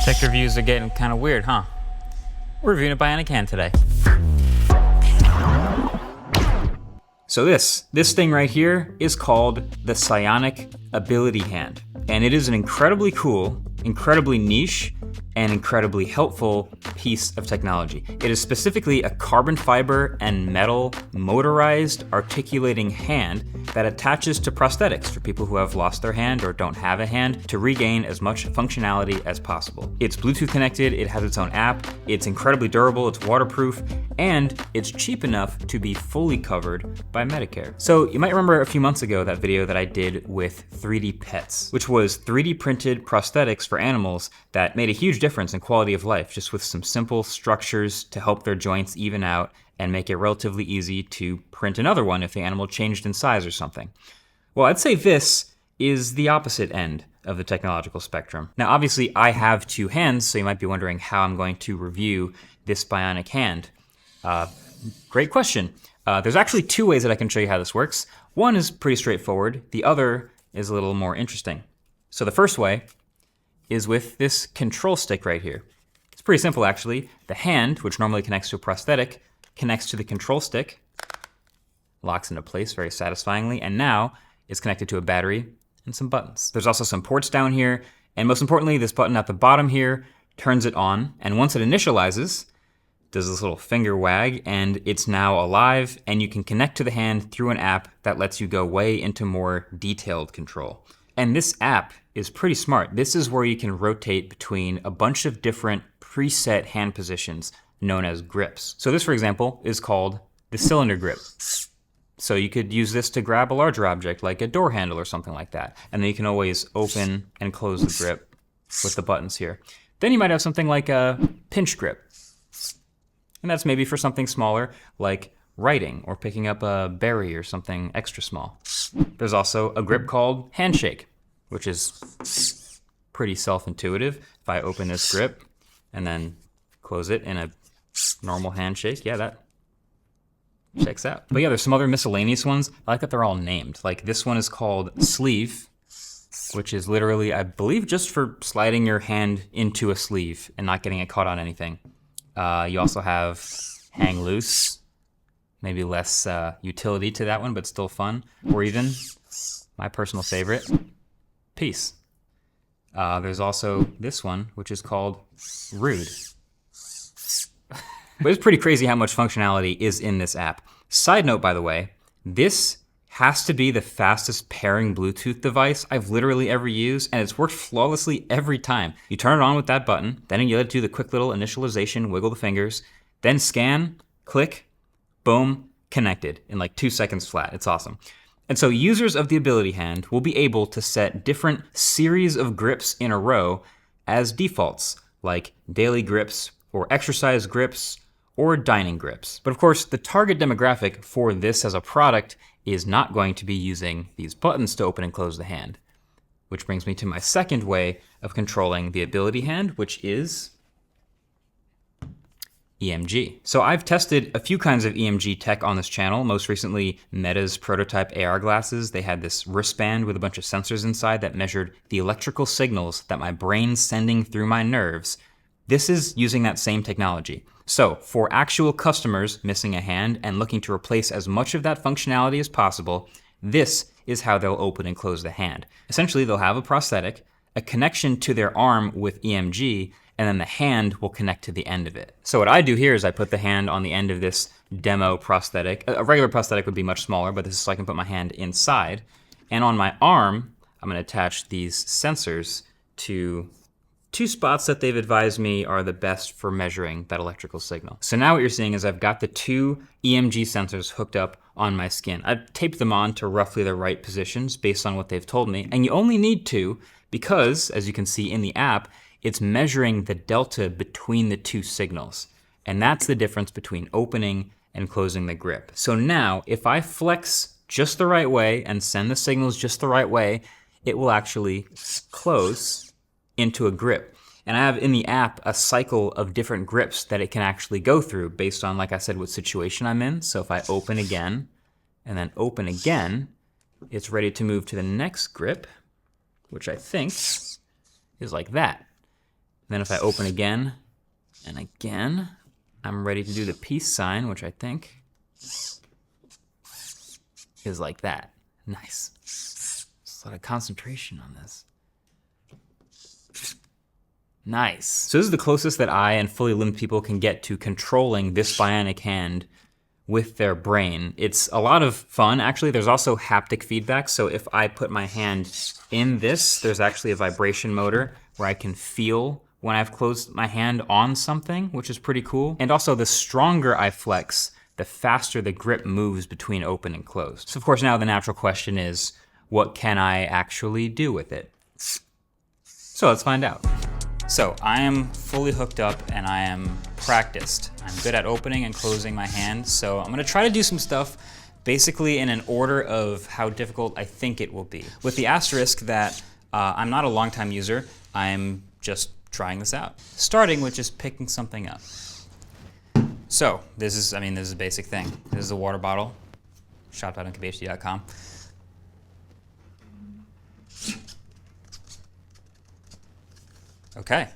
Tech reviews are getting kind of weird, huh? We're reviewing a Bionic hand today. So this thing right here is called the Bionic Ability Hand. And it is an incredibly cool, incredibly niche, and incredibly helpful piece of technology. It is specifically a carbon fiber and metal motorized articulating hand that attaches to prosthetics for people who have lost their hand or don't have a hand to regain as much functionality as possible. It's Bluetooth connected, it has its own app, it's incredibly durable, it's waterproof, and it's cheap enough to be fully covered by Medicare. So you might remember a few months ago that video that I did with 3D Pets, which was 3D printed prosthetics for animals that made a huge difference in quality of life, just with some simple structures to help their joints even out and make it relatively easy to print another one if the animal changed in size or something. Well, I'd say this is the opposite end of the technological spectrum. Now, obviously, I have two hands, so you might be wondering how I'm going to review this bionic hand. Great question. There's actually two ways that I can show you how this works. One is pretty straightforward. The other is a little more interesting. So the first way is with this control stick right here. It's pretty simple, actually. The hand, which normally connects to a prosthetic, connects to the control stick, locks into place very satisfyingly, and now is connected to a battery and some buttons. There's also some ports down here, and most importantly, this button at the bottom here turns it on, and once it initializes, does this little finger wag, and it's now alive, and you can connect to the hand through an app that lets you go way into more detailed control. And this app is pretty smart. This is where you can rotate between a bunch of different preset hand positions known as grips. So this, for example, is called the cylinder grip. So you could use this to grab a larger object like a door handle or something like that. And then you can always open and close the grip with the buttons here. Then you might have something like a pinch grip. And that's maybe for something smaller like writing or picking up a berry or something extra small. There's also a grip called handshake, which is pretty self-intuitive. If I open this grip and then close it in a normal handshake, yeah, that checks out. But yeah, there's some other miscellaneous ones. I like that they're all named. Like this one is called sleeve, which is literally, I believe, just for sliding your hand into a sleeve and not getting it caught on anything. You also have hang loose, maybe less utility to that one, but still fun. Or even my personal favorite, peace. There's also this one, which is called rude. But it's pretty crazy how much functionality is in this app. Side note, by the way, this has to be the fastest pairing Bluetooth device I've literally ever used, and it's worked flawlessly every time. You turn it on with that button, then you let it do the quick little initialization, wiggle the fingers, then scan, click, boom, connected in like 2 seconds flat. It's awesome. And so users of the Ability Hand will be able to set different series of grips in a row as defaults, like daily grips or exercise grips or dining grips. But of course, the target demographic for this as a product is not going to be using these buttons to open and close the hand. Which brings me to my second way of controlling the Ability Hand, which is EMG. So I've tested a few kinds of EMG tech on this channel, most recently Meta's prototype AR glasses. They had this wristband with a bunch of sensors inside that measured the electrical signals that my brain's sending through my nerves. This is using that same technology. So for actual customers missing a hand and looking to replace as much of that functionality as possible, this is how they'll open and close the hand. Essentially, they'll have a prosthetic, a connection to their arm with EMG, and then the hand will connect to the end of it. So what I do here is I put the hand on the end of this demo prosthetic. A regular prosthetic would be much smaller, but this is so I can put my hand inside. And on my arm, I'm gonna attach these sensors to two spots that they've advised me are the best for measuring that electrical signal. So now what you're seeing is I've got the two EMG sensors hooked up on my skin. I've taped them on to roughly the right positions based on what they've told me. And you only need to because, as you can see in the app, it's measuring the delta between the two signals. And that's the difference between opening and closing the grip. So now, if I flex just the right way and send the signals just the right way, it will actually close into a grip. And I have in the app a cycle of different grips that it can actually go through based on, like I said, what situation I'm in. So if I open again and then open again, it's ready to move to the next grip, which I think is like that. Then if I open again and again, I'm ready to do the peace sign, which I think is like that. Nice. There's a lot of concentration on this. Nice. So this is the closest that I and fully limbed people can get to controlling this bionic hand with their brain. It's a lot of fun. Actually, there's also haptic feedback. So if I put my hand in this, there's actually a vibration motor where I can feel when I've closed my hand on something, which is pretty cool. And also the stronger I flex, the faster the grip moves between open and closed. So of course now the natural question is, what can I actually do with it? So let's find out. So I am fully hooked up and I am practiced. I'm good at opening and closing my hand. So I'm gonna try to do some stuff basically in an order of how difficult I think it will be. With the asterisk that I'm not a longtime user, I'm just trying this out. Starting with just picking something up. So this is a basic thing. This is a water bottle, shop.nkbhd.com. Okay,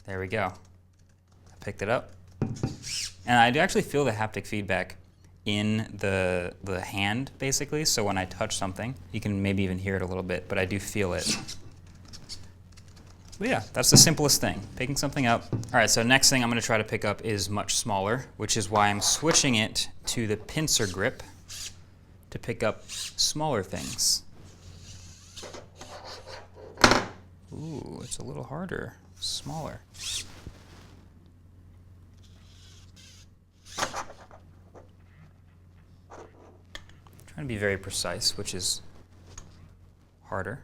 there we go. I picked it up. And I do actually feel the haptic feedback in the hand, basically. So when I touch something, you can maybe even hear it a little bit, but I do feel it. But yeah, that's the simplest thing, picking something up. All right, so next thing I'm gonna try to pick up is much smaller, which is why I'm switching it to the pincer grip to pick up smaller things. Ooh, it's a little harder, smaller. Trying to be very precise, which is harder.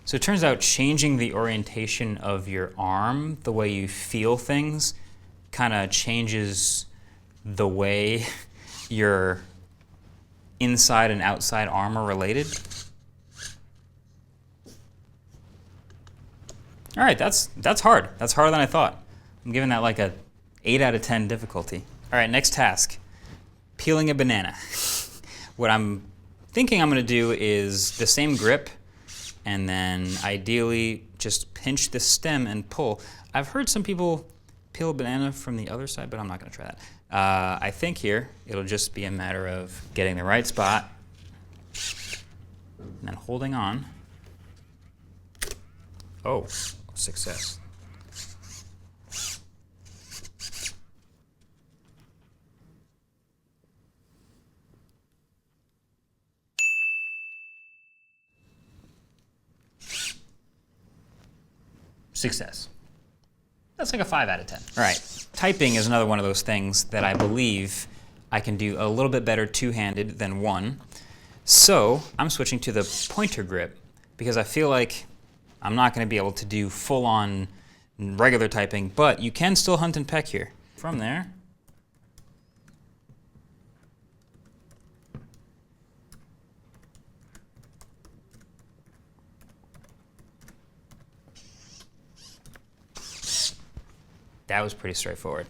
So it turns out changing the orientation of your arm, the way you feel things, kind of changes the way your inside and outside arm are related. All right, that's hard. That's harder than I thought. I'm giving that like a 8 out of 10 difficulty. All right, next task, peeling a banana. What I'm thinking I'm gonna do is the same grip and then ideally just pinch the stem and pull. I've heard some people peel a banana from the other side, but I'm not gonna try that. I think here it'll just be a matter of getting the right spot and then holding on. Oh, success. Success. That's like a 5 out of 10. All right, typing is another one of those things that I believe I can do a little bit better two-handed than one. So I'm switching to the pointer grip because I feel like I'm not going to be able to do full-on regular typing, but you can still hunt and peck here. From there, that was pretty straightforward.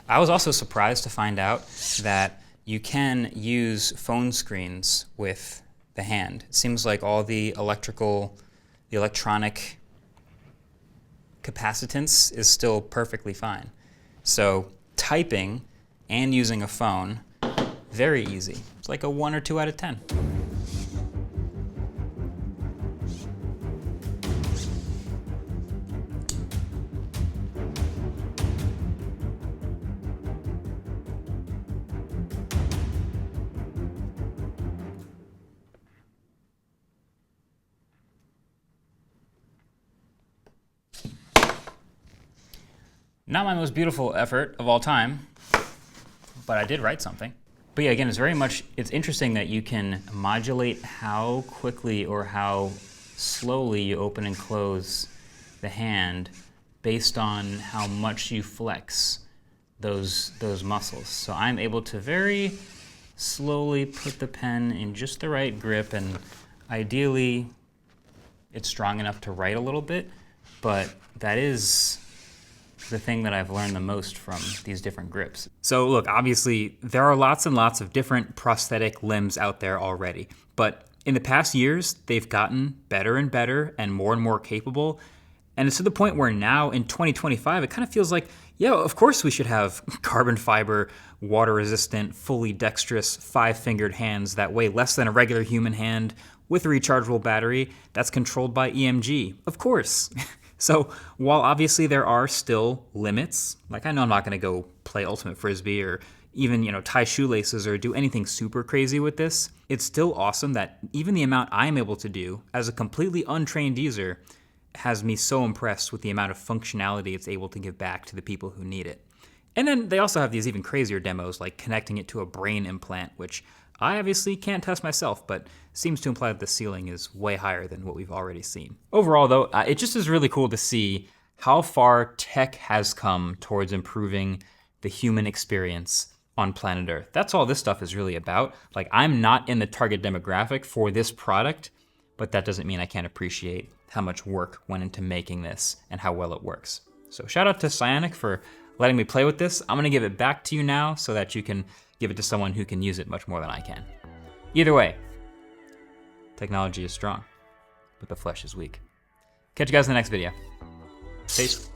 I was also surprised to find out that you can use phone screens with the hand. It seems like all the electronic capacitance is still perfectly fine. So typing and using a phone, very easy. It's like a 1 or 2 out of 10. Not my most beautiful effort of all time, but I did write something. But yeah, again, it's interesting that you can modulate how quickly or how slowly you open and close the hand based on how much you flex those muscles. So I'm able to very slowly put the pen in just the right grip, and Ideally, it's strong enough to write a little bit, but that is the thing that I've learned the most from these different grips. So look, obviously there are lots and lots of different prosthetic limbs out there already, but in the past years, they've gotten better and better and more capable. And it's to the point where now in 2025, it kind of feels like, yeah, of course we should have carbon fiber, water resistant, fully dexterous, 5-fingered hands that weigh less than a regular human hand with a rechargeable battery that's controlled by EMG. Of course. So while obviously there are still limits, like I know I'm not going to go play Ultimate Frisbee or even, tie shoelaces or do anything super crazy with this, it's still awesome that even the amount I'm able to do as a completely untrained user has me so impressed with the amount of functionality it's able to give back to the people who need it. And then they also have these even crazier demos like connecting it to a brain implant, which I obviously can't test myself, but seems to imply that the ceiling is way higher than what we've already seen. Overall though, it just is really cool to see how far tech has come towards improving the human experience on planet Earth. That's all this stuff is really about. Like, I'm not in the target demographic for this product, but that doesn't mean I can't appreciate how much work went into making this and how well it works. So shout out to Bionic for letting me play with this. I'm gonna give it back to you now so that you can give it to someone who can use it much more than I can. Either way, technology is strong, but the flesh is weak. Catch you guys in the next video. Peace.